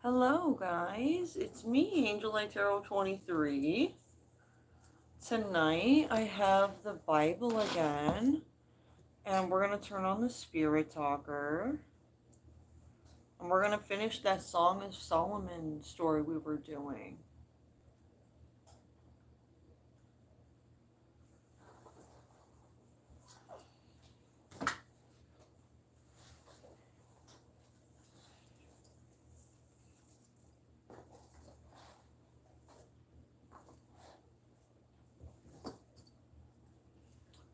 Hello, guys. It's me, Angel Tarot 23. Tonight, I have the Bible again, and we're going to turn on the Spirit Talker, and we're going to finish that Song of Solomon story we were doing.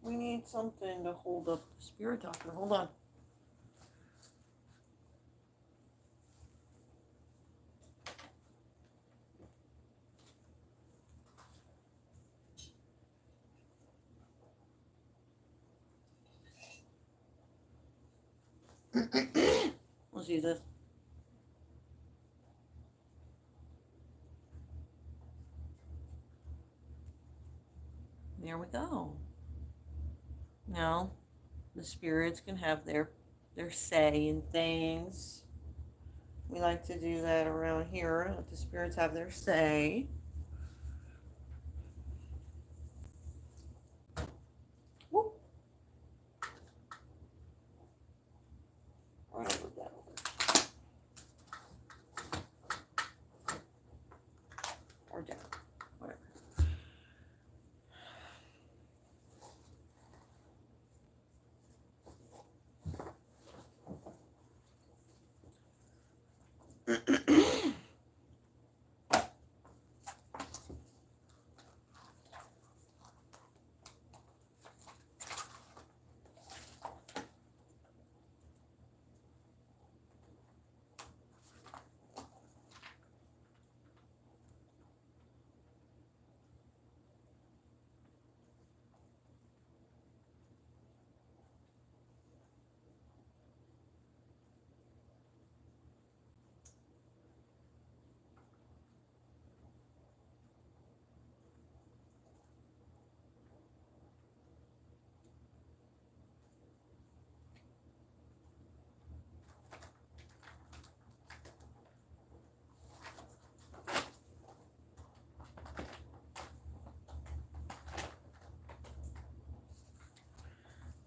We need something to hold up the Spirit Talker. Hold on. Let's use this. There we go. Now, the spirits can have their say in things. We like to do that around here. Let the spirits have their say. Whoop. Right over that over. Or down. Whatever.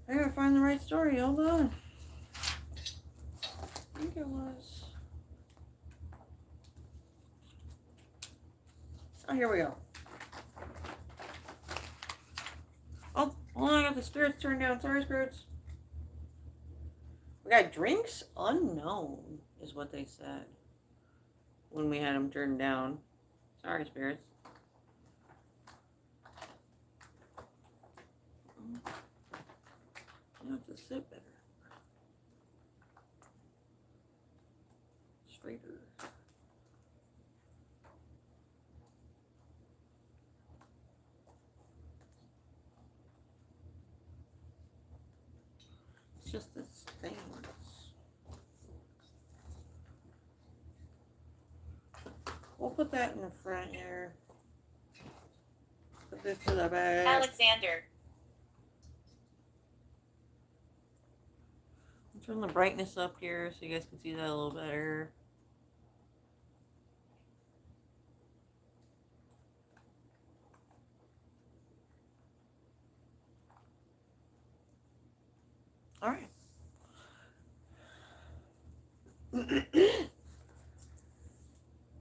I gotta find the right story. Hold on. I think it was. Oh, here we go. Oh, hold on. I got the spirits turned down. Sorry, spirits. We got drinks unknown, is what they said when we had them turned down. Sorry, spirits. You have to sit better. Straighter. It's just this thing. We'll put that in the front here. Put this to the back. Alexander. Turn the brightness up here so you guys can see that a little better. All right.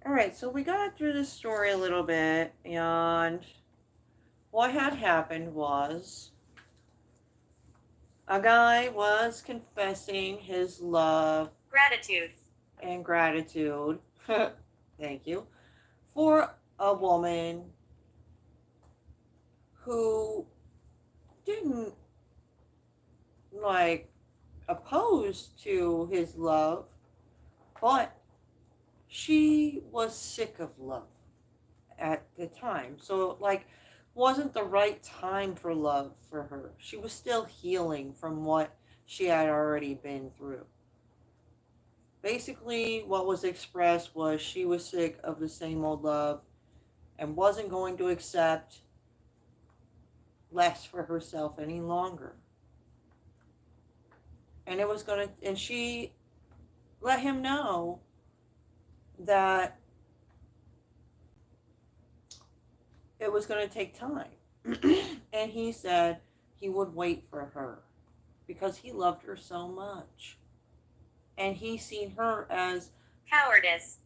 All right, so we got through this story a little bit, and what had happened was a guy was confessing his love, and gratitude, thank you, for a woman who didn't oppose to his love, but she was sick of love at the time. So wasn't the right time for love for her. She was still healing from what she had already been through. Basically, what was expressed was she was sick of the same old love and wasn't going to accept less for herself any longer. And she let him know that it was going to take time. And he said he would wait for her because he loved her so much. And he seen her as Cowardice.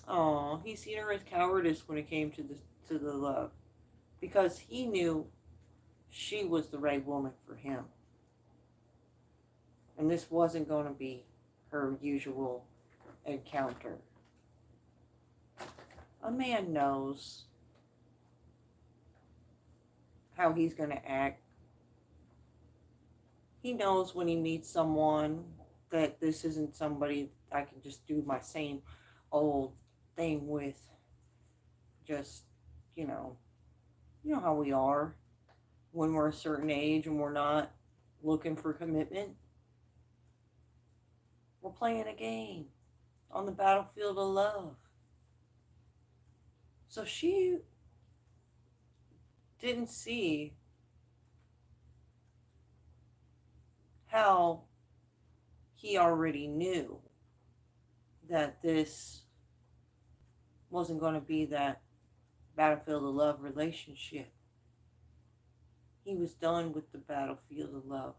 oh, he seen her as cowardice when it came to the love because he knew she was the right woman for him. And this wasn't going to be her usual encounter. A man knows how he's going to act. He knows when he meets someone that this isn't somebody I can just do my same old thing with. Just, you know, you know how we are when we're a certain age and we're not looking for commitment. We're playing a game on the battlefield of love. So she didn't see how he already knew that this wasn't going to be that battlefield of love relationship. He was done with the battlefield of love.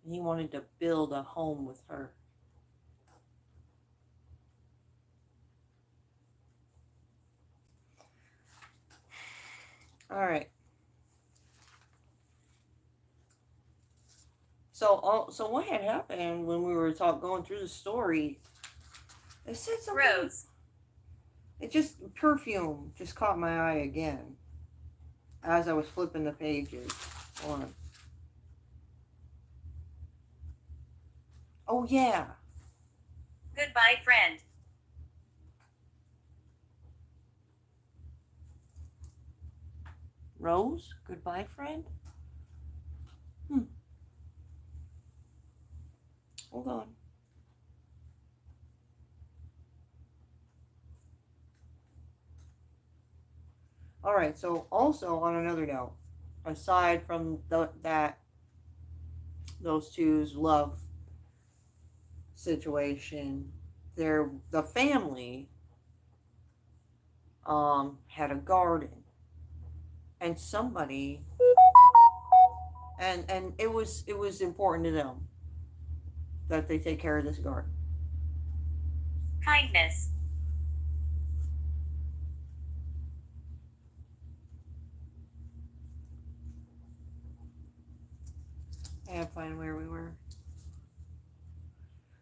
And he wanted to build a home with her. All right. So what had happened when we were going through the story? It said something. Rose. It just perfume just caught my eye again as I was flipping the pages. Hold on. Oh yeah. Goodbye, friend. Rose, goodbye, friend. Hold on. All right. So also on another note, aside from those two's love situation, the family had a garden, and somebody and it was important to them that they take care of this garden. Kindness. I have to find where we were.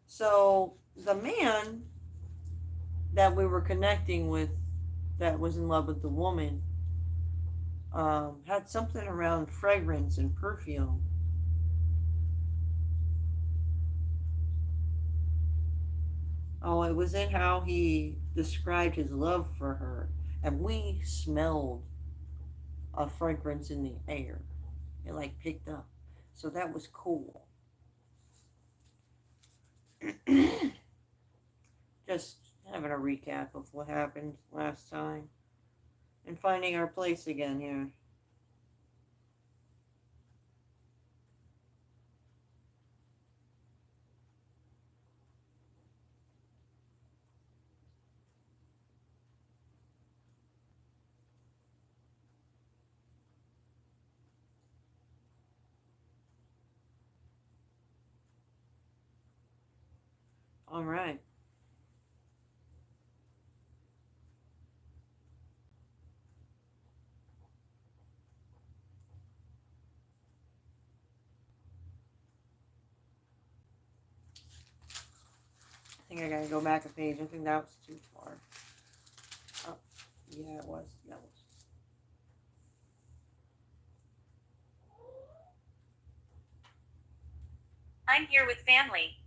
So the man that we were connecting with, that was in love with the woman, had something around fragrance and perfume. Oh, it was in how he described his love for her, and we smelled a fragrance in the air. It like picked up, so that was cool. Just having a recap of what happened last time and finding our place again here. All right. I think I gotta go back a page. I think that was too far. Oh, yeah, it was. That was. I'm here with family.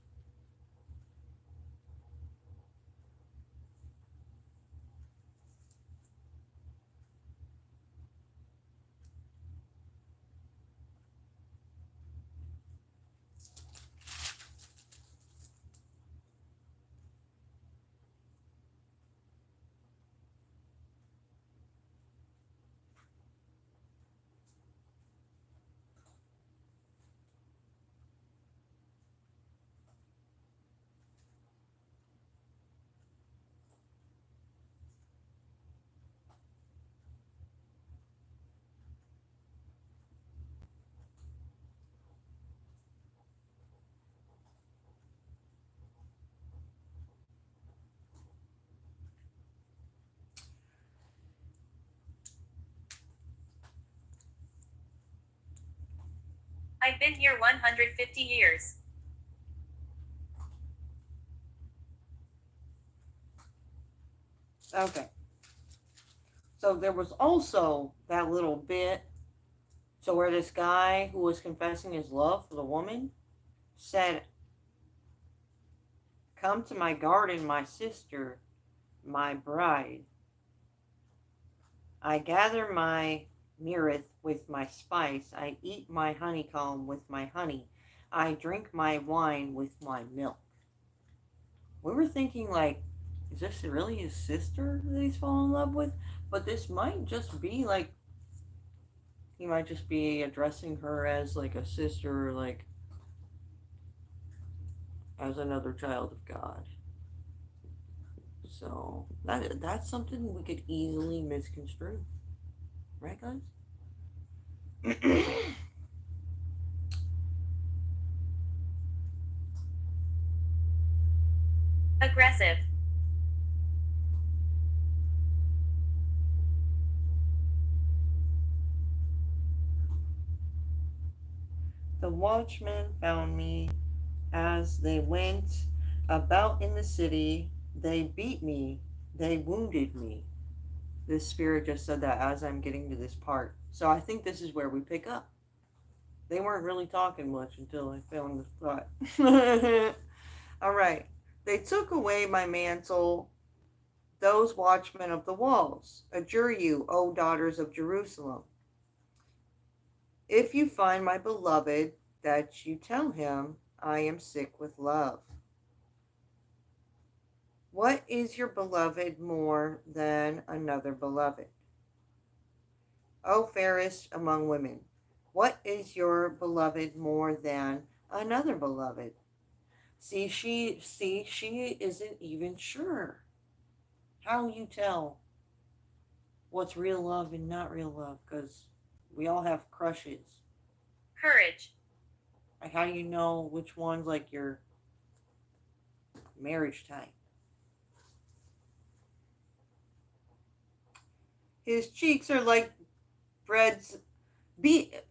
I've been here 150 years. Okay. So there was also that little bit, so where this guy who was confessing his love for the woman said, "Come to my garden, my sister, my bride. I gather my myrrh with my spice. I eat my honeycomb with my honey. I drink my wine with my milk." We were thinking, like, is this really his sister that he's fallen in love with? But this might just be like, he might just be addressing her as like a sister, like as another child of God. So that's something we could easily misconstrue, right, guys? Aggressive. The watchmen found me as they went about in the city. They beat me. They wounded me. This spirit just said that as I'm getting to this part. So I think this is where we pick up. They weren't really talking much until I found the thought. All right. They took away my mantle, those watchmen of the walls. Adjure you, O daughters of Jerusalem, if you find my beloved, that you tell him I am sick with love. What is your beloved more than another beloved? O fairest among women, what is your beloved more than another beloved? She isn't even sure. How you tell what's real love and not real love? Because we all have crushes. Courage. Like, how do you know which one's like your marriage type? His cheeks are like breads,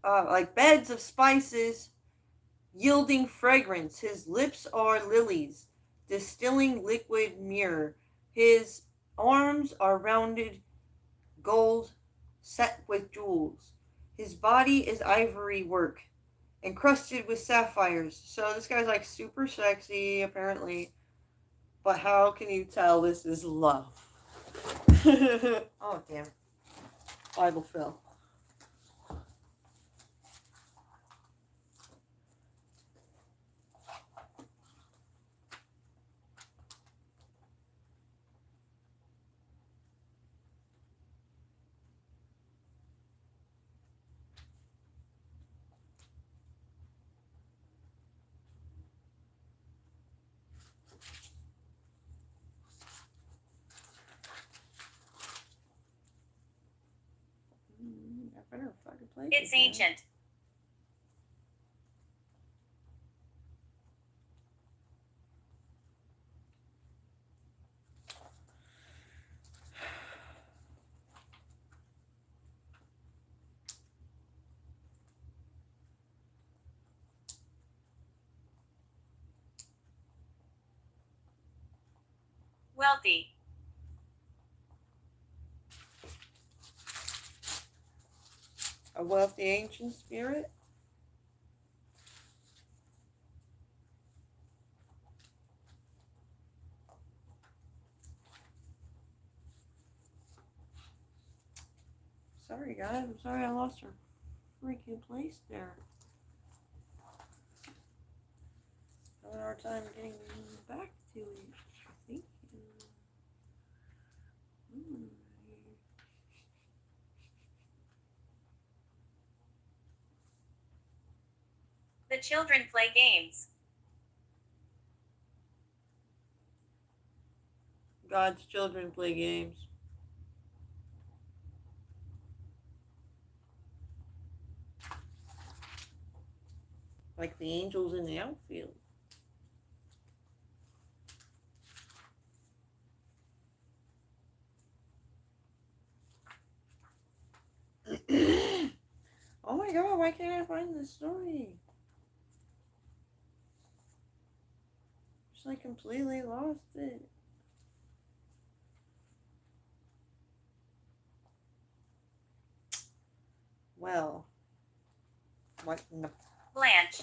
like beds of spices, yielding fragrance. His lips are lilies, distilling liquid myrrh. His arms are rounded gold, set with jewels. His body is ivory work, encrusted with sapphires. So this guy's like super sexy, apparently. But how can you tell this is love? Oh, damn. Bible fell. I better fucking play It's this, man. ancient. Wealthy. A wealthy ancient spirit? Sorry, guys. I'm sorry I lost her freaking place there. Having a hard time getting back to it. I think. The children play games. God's children play games. Like the angels in the outfield. Oh my god, why why can't I find the story? Just like completely lost it. Well, what in the Blanche.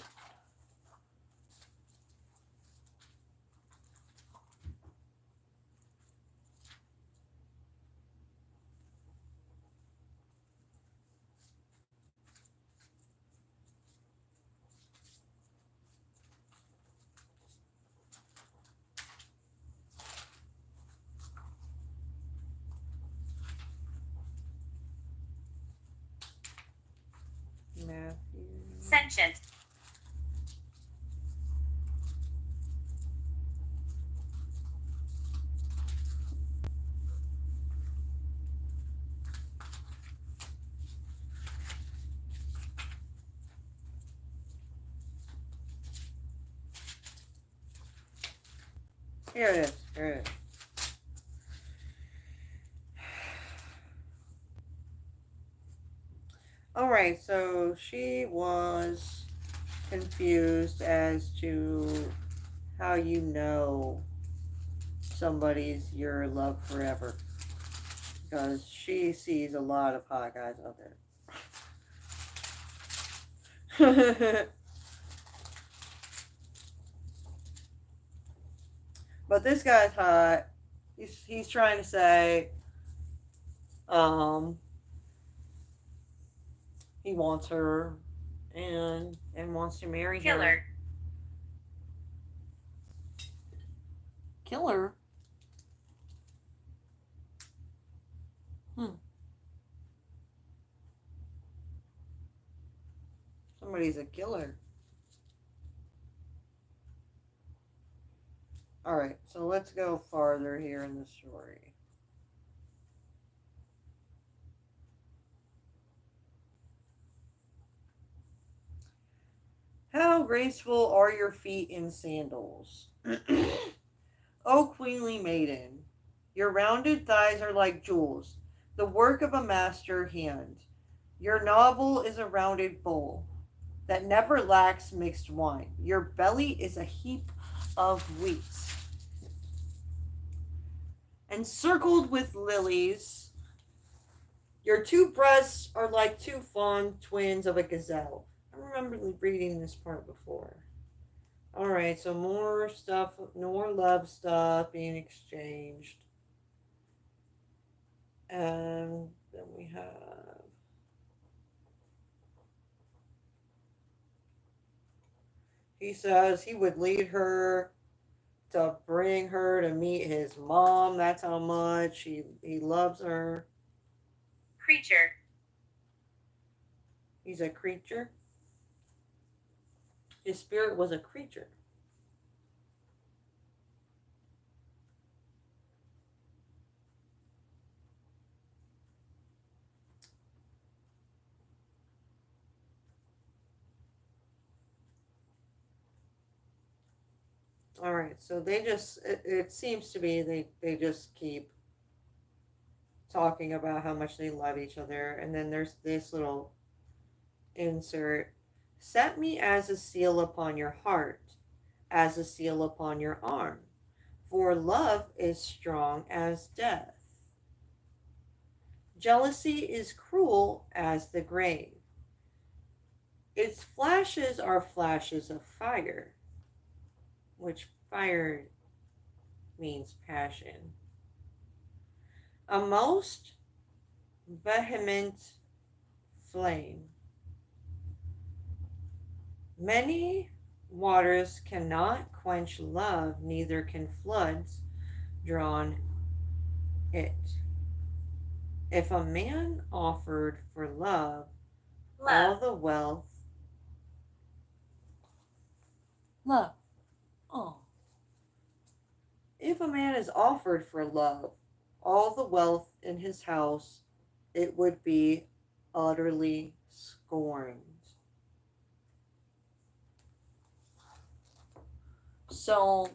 Matthew? Sentient. Here it is. Here it is. Alright, so she was confused as to how you know somebody's your love forever. Because she sees a lot of hot guys out there. But this guy's hot. He's trying to say, um, he wants her and wants to marry her. Killer. Killer? Somebody's a killer. Alright, so let's go farther here in the story. How graceful are your feet in sandals. O queenly maiden, your rounded thighs are like jewels, the work of a master hand. Your navel is a rounded bowl that never lacks mixed wine. Your belly is a heap of wheat. Encircled with lilies, your two breasts are like two fond twins of a gazelle. I remember reading this part before. Alright, so more stuff, more love stuff being exchanged. And then we have he says he would lead her to bring her to meet his mom. That's how much he loves her. Creature. He's a creature. His spirit was a creature. All right, so it seems to be they just keep talking about how much they love each other, and then there's this little insert. Set me as a seal upon your heart, as a seal upon your arm, for love is strong as death. Jealousy is cruel as the grave. Its flashes are flashes of fire, which fire means passion. A most vehement flame. Many waters cannot quench love, neither can floods drown it. If a man offered for love all the wealth, love, oh. If a man is offered for love all the wealth in his house, it would be utterly scorned. So,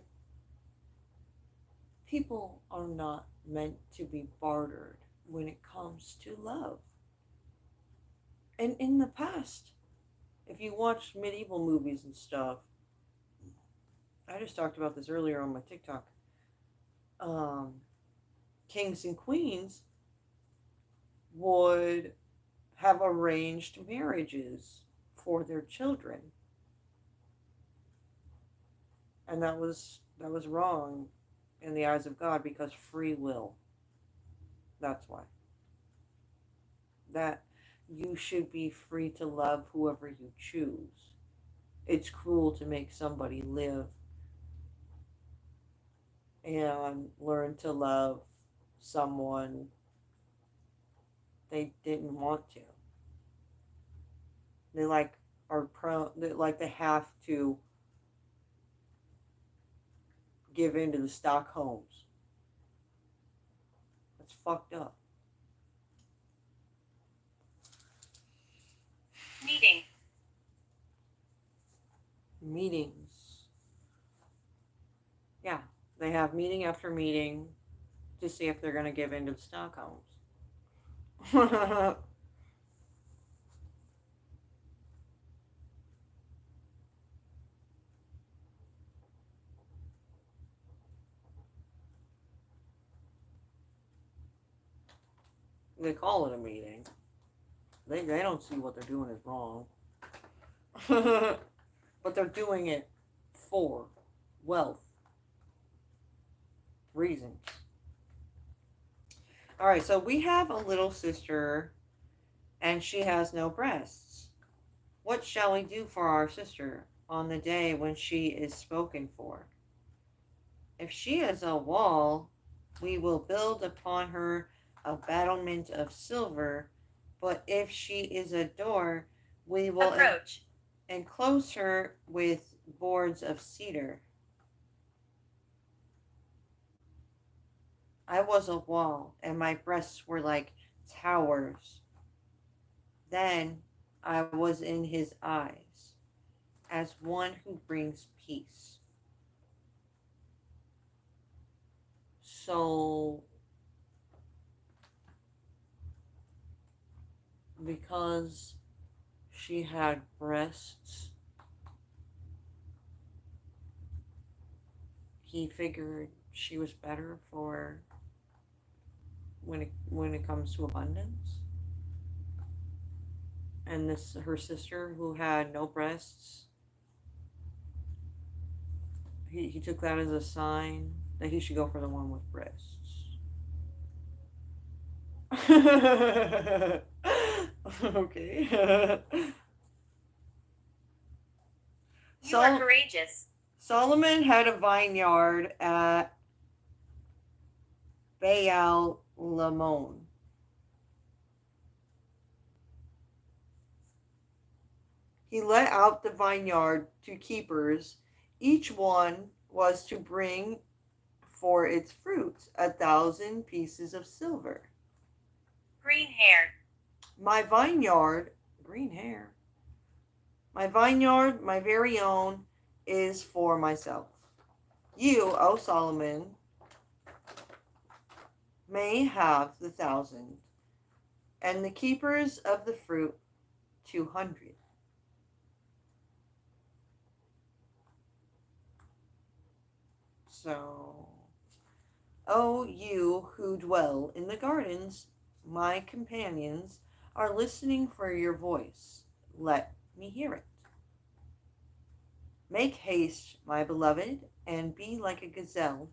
people are not meant to be bartered when it comes to love. And in the past, If you watch medieval movies and stuff, I just talked about this earlier on my TikTok. Um, Kings and queens would have arranged marriages for their children, and that was wrong in the eyes of God because free will. That's why. That you should be free to love whoever you choose. It's cruel to make somebody live and learn to love someone they didn't want to. They like are prone. They have to give in to the Stockholms. That's fucked up. Meeting. Meetings. Yeah, they have meeting after meeting to see if they're going to give in to the Stockholms. They call it a meeting. They don't see what they're doing is wrong. But they're doing it for wealth reasons. All right, so we have a little sister and she has no breasts. What shall we do for our sister on the day when she is spoken for? If she is a wall, we will build upon her a battlement of silver, but if she is a door, we will Approach. enclose her with boards of cedar. I was a wall, and my breasts were like towers. Then I was in his eyes, as one who brings peace. So, because she had breasts, he figured she was better for when it comes to abundance. And this her sister who had no breasts, he took that as a sign that he should go for the one with breasts. Okay. You are courageous. Solomon had a vineyard at Baal Lamon. He let out the vineyard to keepers. Each one was to bring for its fruits 1,000 pieces of silver. Green hair. My vineyard, green hair, my vineyard, my very own, is for myself. You, O Solomon, may have the 1,000, and the keepers of the fruit 200. So, O you who dwell in the gardens, my companions are listening for your voice. Let me hear it. Make haste, my beloved, and be like a gazelle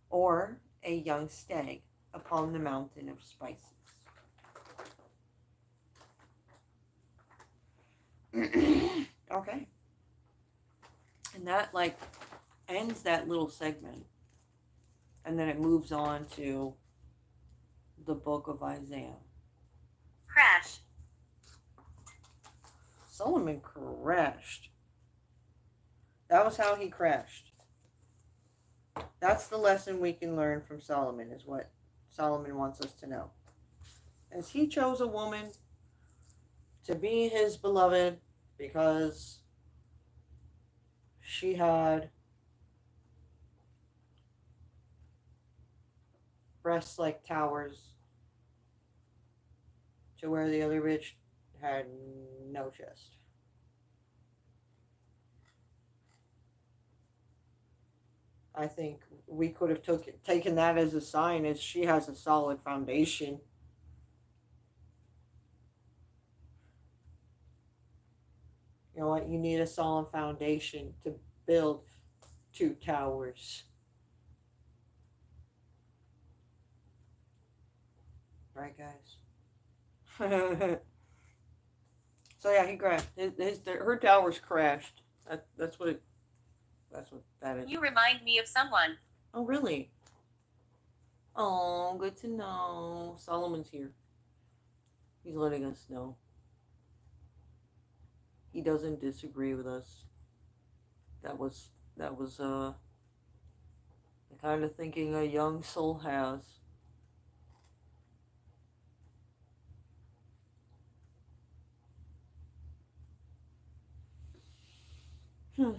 or a young stag upon the mountain of spices. Okay. And that ends that little segment. And then it moves on to the book of Isaiah. Crash. Solomon crashed. That was how he crashed. That's the lesson we can learn from Solomon, is what Solomon wants us to know. As he chose a woman to be his beloved because she had breasts like towers, to where the other bitch had no chest. I think we could have taken that as a sign as she has a solid foundation. You know what? You need a solid foundation to build two towers. Right, guys? So yeah, he crashed. Her towers crashed. That's what that's what that is. You remind me of someone. Oh really? Oh, good to know. Solomon's here. He's letting us know. He doesn't disagree with us. That was the kind of thinking a young soul has. Hmm.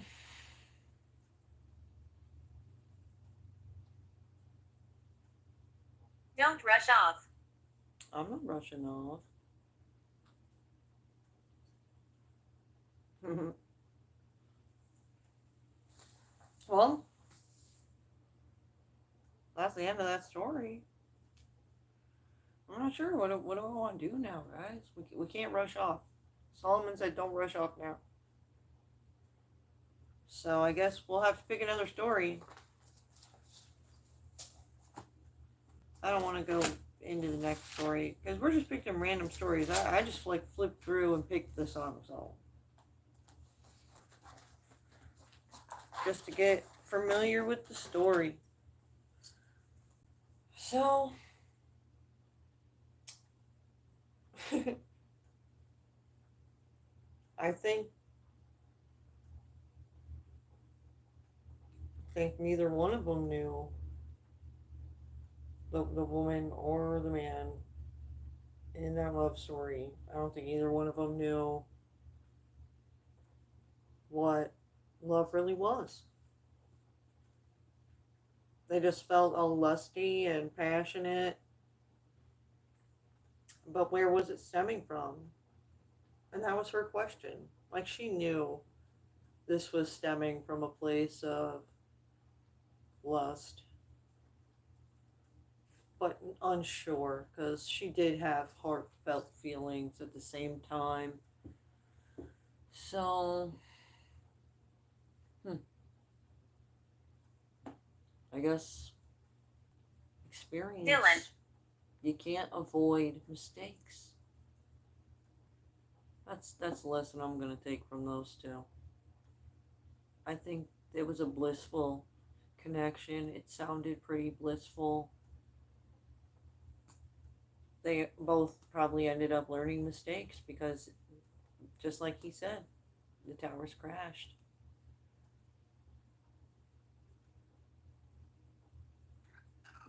Don't rush off. I'm not rushing off. Well, that's the end of that story. I'm not sure. What do I want to do now, guys? We can't rush off. Solomon said don't rush off now. So I guess we'll have to pick another story. I don't want to go into the next story because we're just picking random stories. I just like flipped through and picked this on so just to get familiar with the story. So I think neither one of them knew the woman or the man in that love story. I don't think either one of them knew what love really was. They just felt all lusty and passionate, but where was it stemming from? And that was her question. Like she knew this was stemming from a place of lust, but unsure because she did have heartfelt feelings at the same time. So, I guess experience. Dylan. You can't avoid mistakes. That's a lesson I'm gonna take from those two. I think it was a blissful connection. It sounded pretty blissful. They both probably ended up learning mistakes because, just like he said, the towers crashed.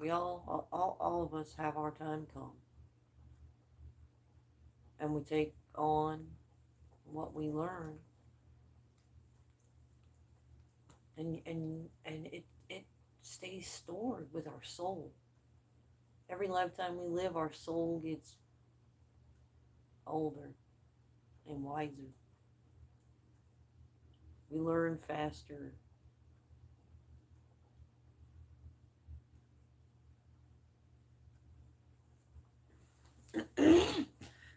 We all of us have our time come, and we take on what we learn, and it stays stored with our soul. Every lifetime we live, our soul gets older and wiser. We learn faster.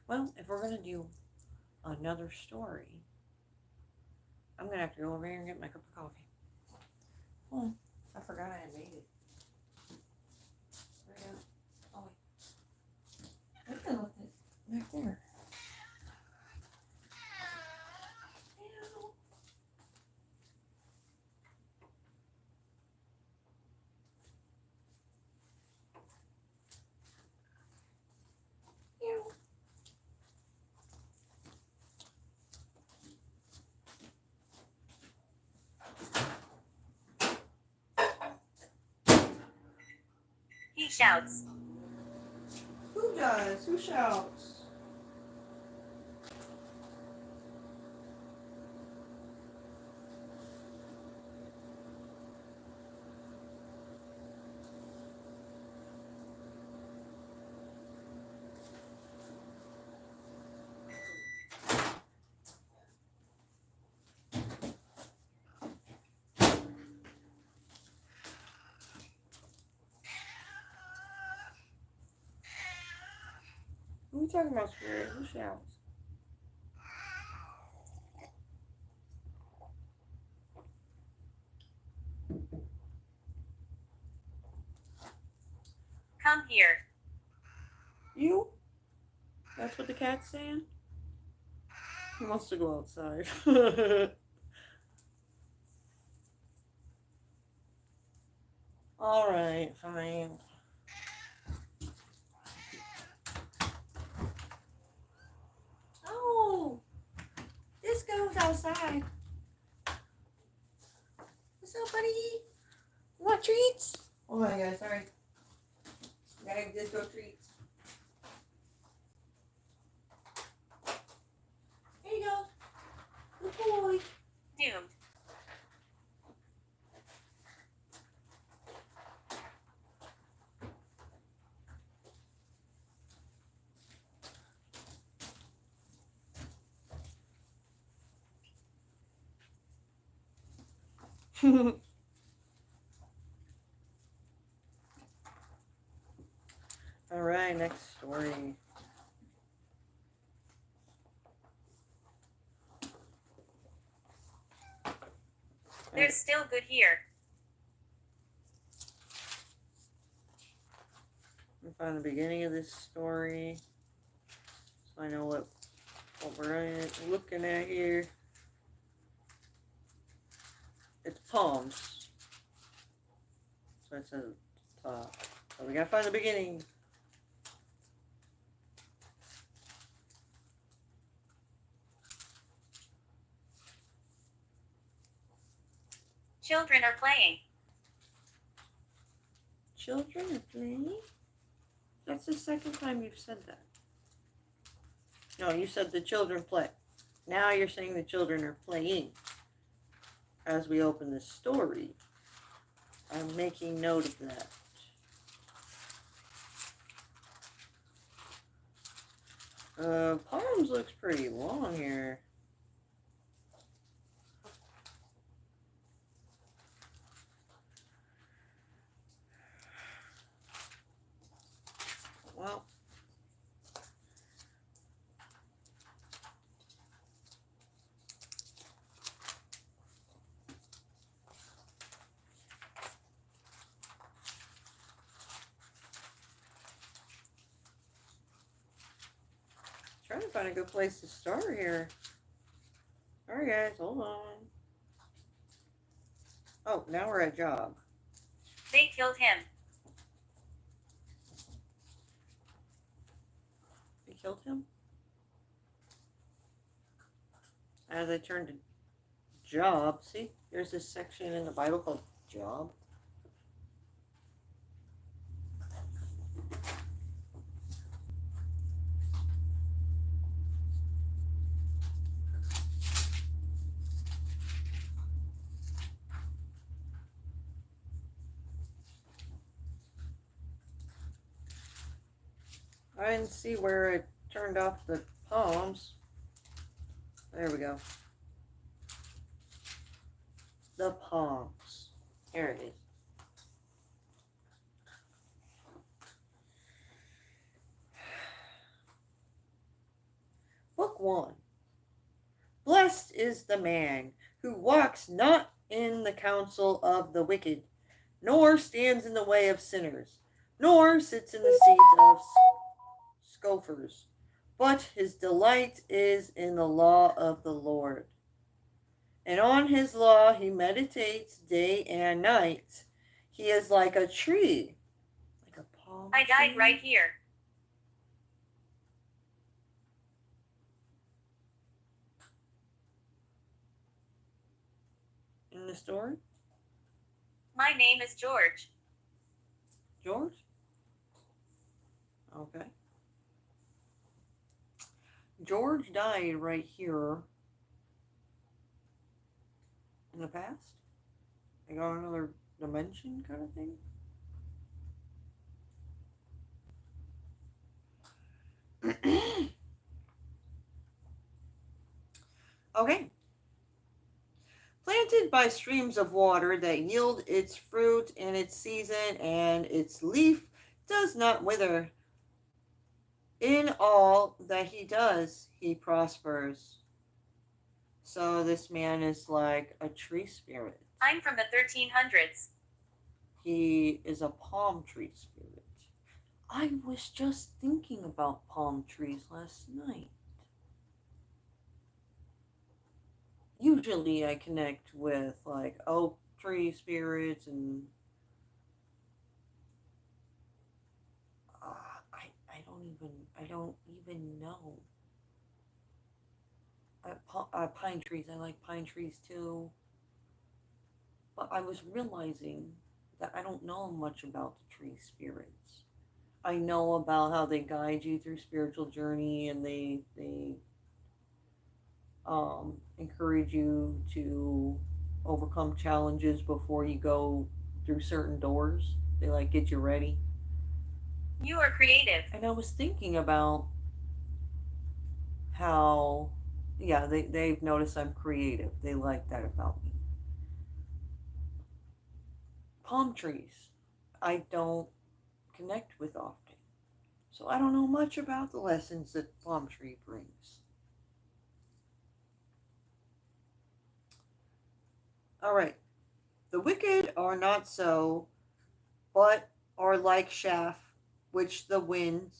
Well, if we're gonna do another story, I'm gonna have to go over here and get my cup of coffee. Oh, I forgot I had made it. Right out. Oh wait, I left it back there. He shouts. Who does? Who shouts? We talking about spirit? Who shouts? Come here. You? That's what the cat's saying? He wants to go outside. Alright, fine. Oh! This goes outside. What's up, buddy? You want treats? Oh my god, sorry. Gotta disco treats. Here you go. Good boy. Doomed. Alright, next story. There's still good here. Let me find the beginning of this story so I know what we're looking at here. It's palms. So it says at the top. So we gotta find the beginning. Children are playing. Children are playing? That's the second time you've said that. No, you said the children play. Now you're saying the children are playing. As we open this story, I'm making note of that. Palms looks pretty long here. Well, trying to find a good place to start here. Alright guys, hold on. Oh, now we're at job. They killed him. They killed him? As I turn to job, see, there's this section in the Bible called job. I didn't see where it turned off the palms. There we go. The palms. Here it is. Book 1. Blessed is the man who walks not in the counsel of the wicked, nor stands in the way of sinners, nor sits in the seat of scoffers, but his delight is in the law of the Lord. And on his law he meditates day and night. He is like a tree, like a palm I died tree. right here. In the story? My name is George. George? Okay. George died right here in the past. They got another dimension kind of thing. Okay. Planted by streams of water that yield its fruit in its season, and its leaf does not wither. In all that he does, he prospers. So this man is like a tree spirit. I'm from the 1300s. He is a palm tree spirit. I was just thinking about palm trees last night. Usually I connect with like oak tree spirits and I don't even know. Pine trees. I like pine trees too. But I was realizing that I don't know much about the tree spirits. I know about how they guide you through spiritual journey and they encourage you to overcome challenges before you go through certain doors. They like get you ready. You are creative. And I was thinking about how, yeah, they've noticed I'm creative. They like that about me. Palm trees, I don't connect with often. So I don't know much about the lessons that palm tree brings. All right. The wicked are not so, but are like chaff which the wind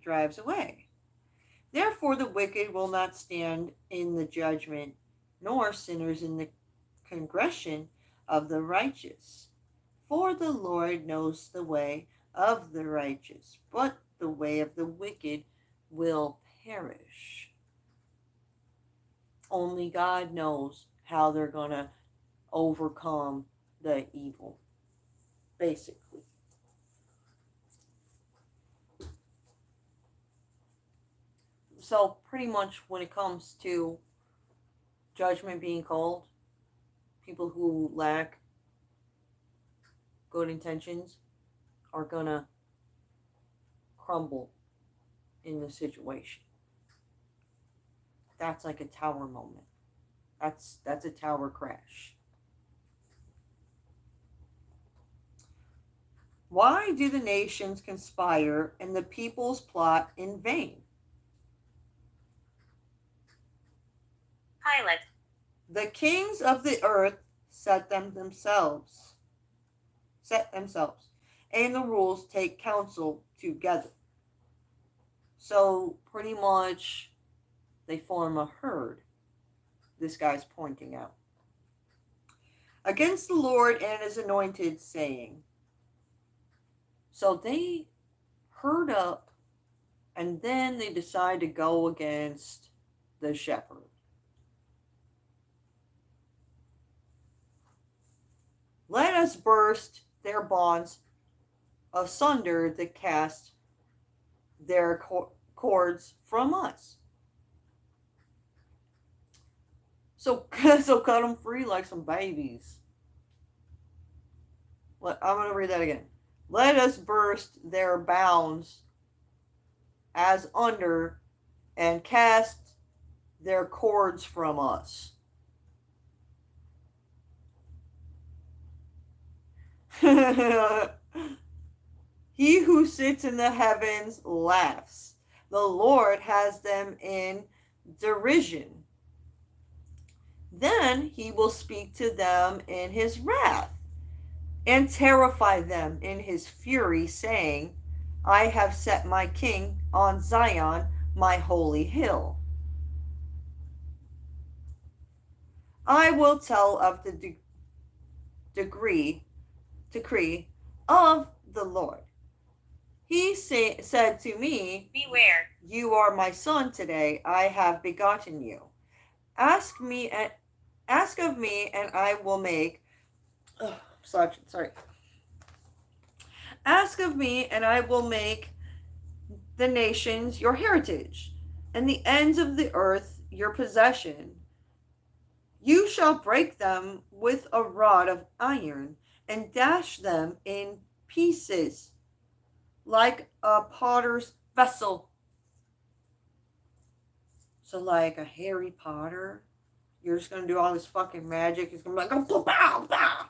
drives away. Therefore, the wicked will not stand in the judgment, nor sinners in the congregation of the righteous. For the Lord knows the way of the righteous, but the way of the wicked will perish. Only God knows how they're going to overcome the evil, basically. So, pretty much when it comes to judgment being called, people who lack good intentions are gonna crumble in the situation. That's like a tower moment. That's a tower crash. Why do the nations conspire and the peoples plot in vain? Pilot. The kings of the earth set themselves, and the rules take counsel together. So pretty much they form a herd, this guy's pointing out, against the Lord and his anointed, saying. So they herd up and then they decide to go against the shepherd. Let us burst their bonds asunder that cast their cords from us. So, so cut them free like some babies. I'm going to read that again. Let us burst their bounds as under and cast their cords from us. He who sits in the heavens laughs. The Lord has them in derision. Then he will speak to them in his wrath and terrify them in his fury, saying, I have set my king on Zion, my holy hill. I will tell of the decree of the Lord. He said to me, Beware. You are my son today. I have begotten you. Ask of me, and I will make. Sorry. Ask of me, and I will make the nations your heritage, and the ends of the earth your possession. You shall break them with a rod of iron, and dash them in pieces like a potter's vessel. So, like a Harry Potter, you're just gonna do all this fucking magic. It's gonna be like, oh, pow, pow,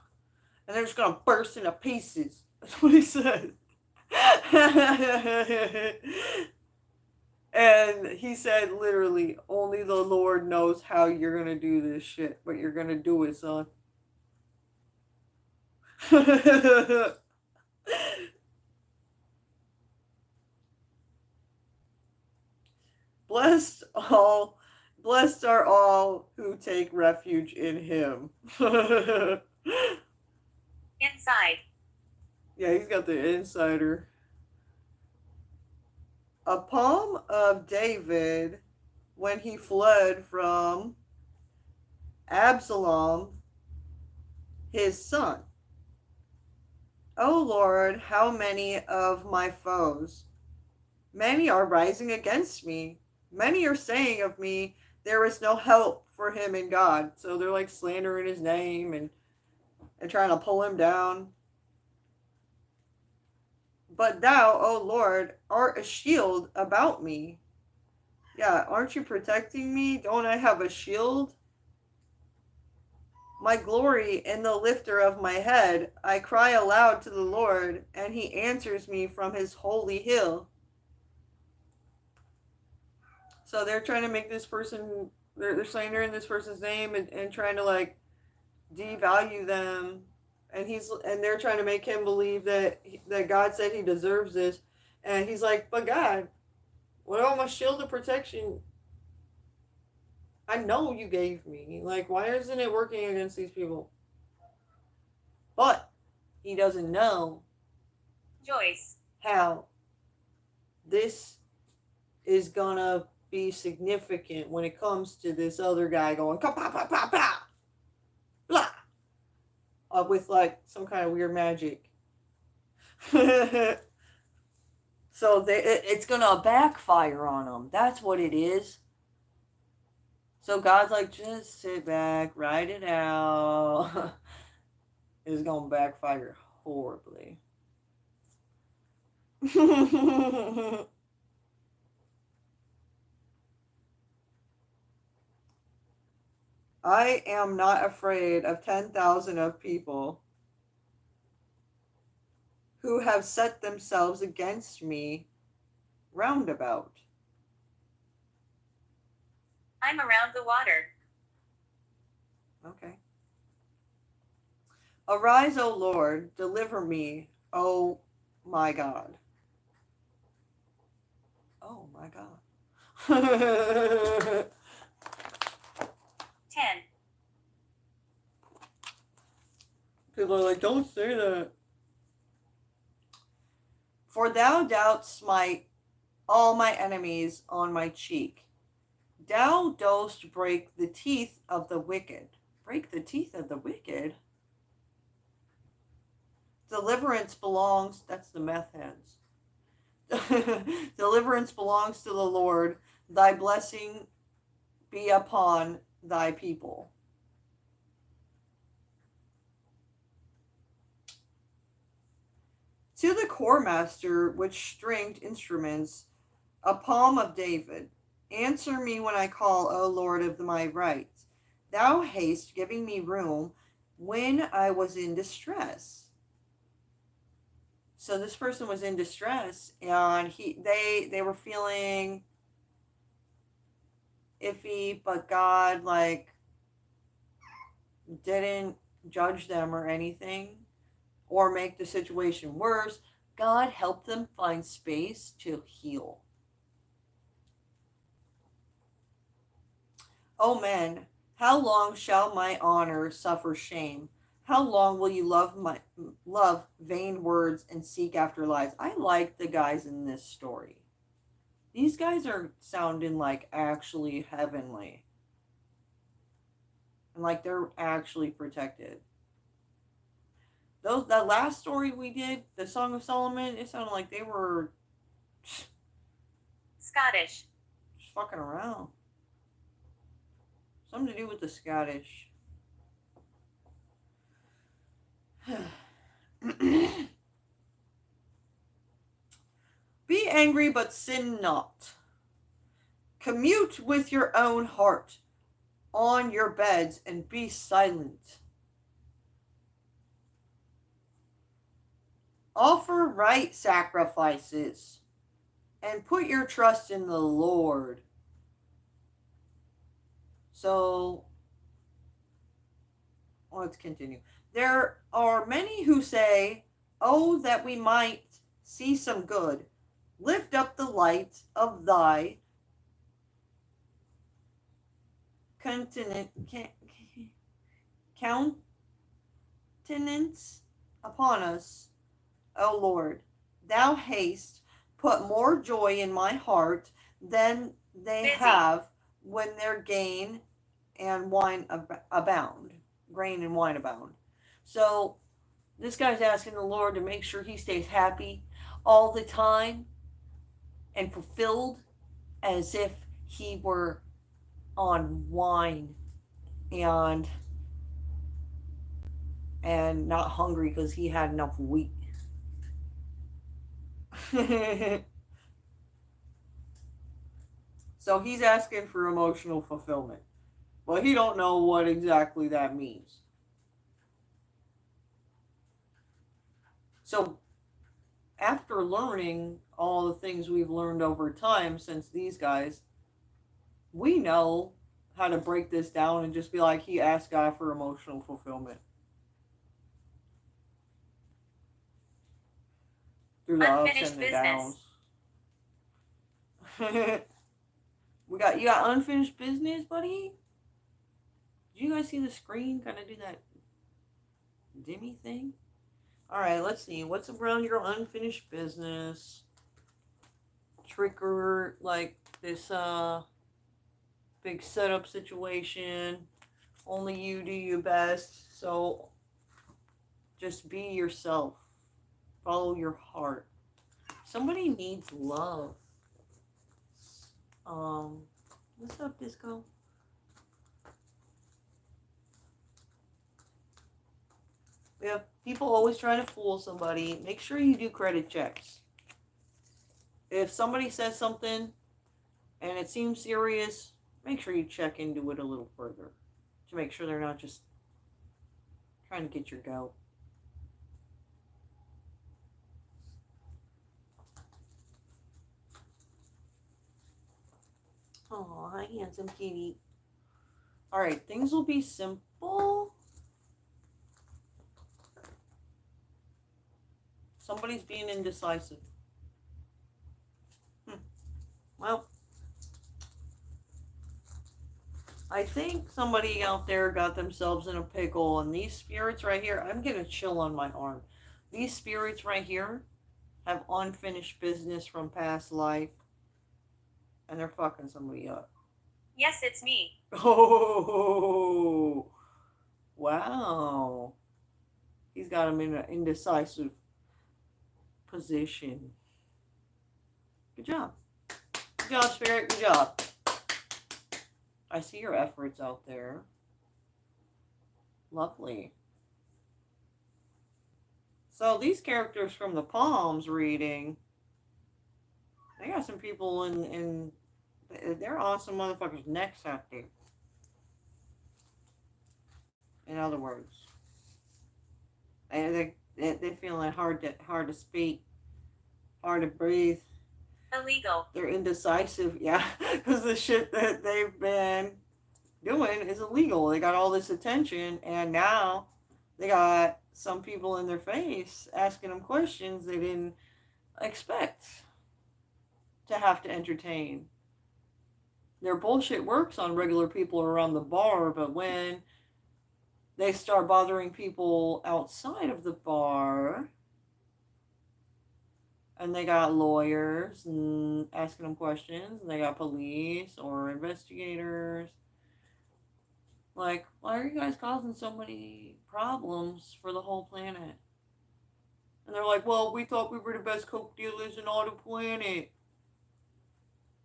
and they're just gonna burst into pieces. That's what he said. And he said literally, only the Lord knows how you're gonna do this shit, but you're gonna do it, son. Blessed all, blessed are all who take refuge in him. Inside. Yeah, he's got the insider. A palm of David when he fled from Absalom, his son. O Lord, how many of my foes? Many are rising against me. Many are saying of me, there is no help for him in God. So they're like slandering his name and trying to pull him down. But thou, O Lord, art a shield about me. Yeah, aren't you protecting me? Don't I have a shield? My glory and the lifter of my head. I cry aloud to the Lord, and he answers me from his holy hill. So they're trying to make this person, they're slandering this person's name and trying to like devalue them. And they're trying to make him believe that God said he deserves this. And he's like, but God, what about my shield of protection? I know you gave me. Like, why isn't it working against these people? But he doesn't know Joyce. how this is gonna be significant when it comes to this other guy going ka pa pa pa pa blah with like some kind of weird magic. So it's gonna backfire on them. That's what it is. So God's like, just sit back, write it out. It's gonna backfire horribly. I am not afraid of 10,000 of people who have set themselves against me roundabout. I'm around the water. Okay. Arise, O Lord, deliver me, O my God. Oh my God. 10. People are like, don't say that. For thou dost smite all my enemies on my cheek. Thou dost break the teeth of the wicked. Break the teeth of the wicked? Deliverance belongs, that's the meth heads. Deliverance belongs to the Lord. Thy blessing be upon thy people. To the coremaster which stringed instruments, a palm of David. Answer me when I call, O Lord of my right. Thou hast giving me room when I was in distress. So this person was in distress, and they were feeling iffy, but God like didn't judge them or anything or make the situation worse. God helped them find space to heal. O men, how long shall my honor suffer shame? How long will you love vain words and seek after lies? I like the guys in this story. These guys are sounding like actually heavenly. And like they're actually protected. That last story we did, the Song of Solomon, it sounded like they were Scottish. just fucking around. Something to do with the Scottish. Be angry, but sin not. Commute with your own heart on your beds and be silent. Offer right sacrifices. and put your trust in the Lord. So let's continue. There are many who say, "Oh, that we might see some good. Lift up the light of thy countenance upon us, O Lord. Thou hast put more joy in my heart than they Busy. have when their gain and wine abound. Grain and wine abound." So this guy's asking the Lord to make sure he stays happy all the time and fulfilled as if he were on wine and not hungry because he had enough wheat. So he's asking for emotional fulfillment. But he don't know what exactly that means. So after learning all the things we've learned over time since these guys, we know how to break this down and just be like, he asked God for emotional fulfillment through the ups Unfinished and the business. downs. You got unfinished business, buddy? Did you guys see the screen kind of do that dimmy thing? All right, let's see. What's around your unfinished business? Trigger like this big setup situation. Only you do your best. So just be yourself. Follow your heart. Somebody needs love. What's up, Disco? We have people always trying to fool somebody. Make sure you do credit checks. If somebody says something and it seems serious, make sure you check into it a little further to make sure they're not just trying to get your goat. Oh, hi, handsome kitty. All right, things will be simple. Somebody's being indecisive. Well, I think somebody out there got themselves in a pickle, and these spirits right here, I'm getting a chill on my arm. These spirits right here have unfinished business from past life, and they're fucking somebody up. Yes, it's me. Oh, wow. He's got him in an indecisive position. Good job. Good job, Spirit. Good job. I see your efforts out there. Lovely. So these characters from the Palms reading, they got some people they're on some motherfuckers' necks out there. In other words, they feeling hard to speak, hard to breathe. Illegal. They're indecisive, yeah, because the shit that they've been doing is illegal. They got all this attention, and now they got some people in their face asking them questions they didn't expect to have to entertain. Their bullshit works on regular people around the bar, but when they start bothering people outside of the bar, and they got lawyers and asking them questions, and they got police or investigators. Like, why are you guys causing so many problems for the whole planet? And they're like, well, we thought we were the best coke dealers in all the planet.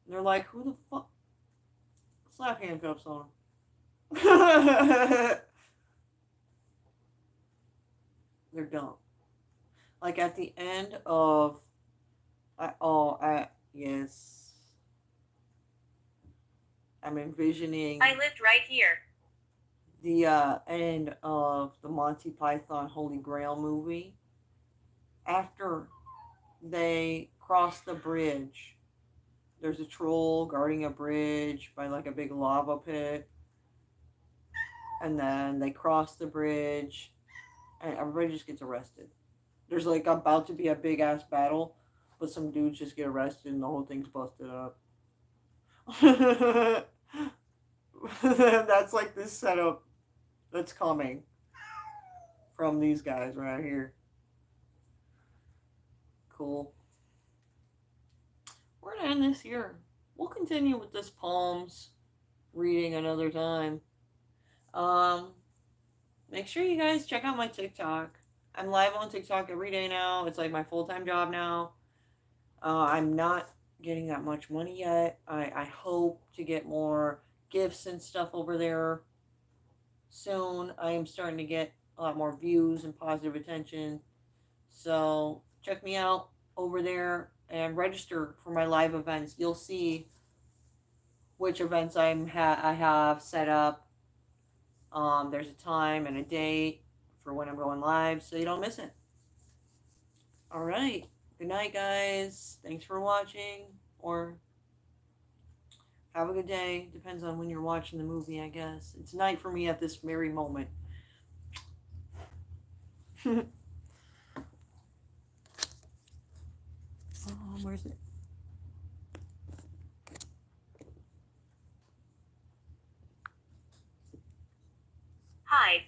And they're like, who the fuck? Slap handcuffs on them. They're dumb. Like at the end of, yes, I'm envisioning I lived right here. the end of the Monty Python Holy Grail movie. After they cross the bridge There's a troll guarding a bridge by like a big lava pit, and then they cross the bridge, and everybody just gets arrested. There's like about to be a big ass battle, but some dudes just get arrested and the whole thing's busted up. That's like this setup that's coming from these guys right here. Cool. We're gonna end this here. We'll continue with this palms reading another time. Um, Make sure you guys check out my TikTok. I'm live on TikTok every day now. It's like my full time job now. I'm not getting that much money yet. I hope to get more gifts and stuff over there soon. I am starting to get a lot more views and positive attention. So check me out over there and register for my live events. You'll see which events I have set up. There's a time and a date for when I'm going live, so you don't miss it. All right. Good night, guys. Thanks for watching, or have a good day. Depends on when you're watching the movie, I guess. It's night for me at this very moment. Where's it? Hi.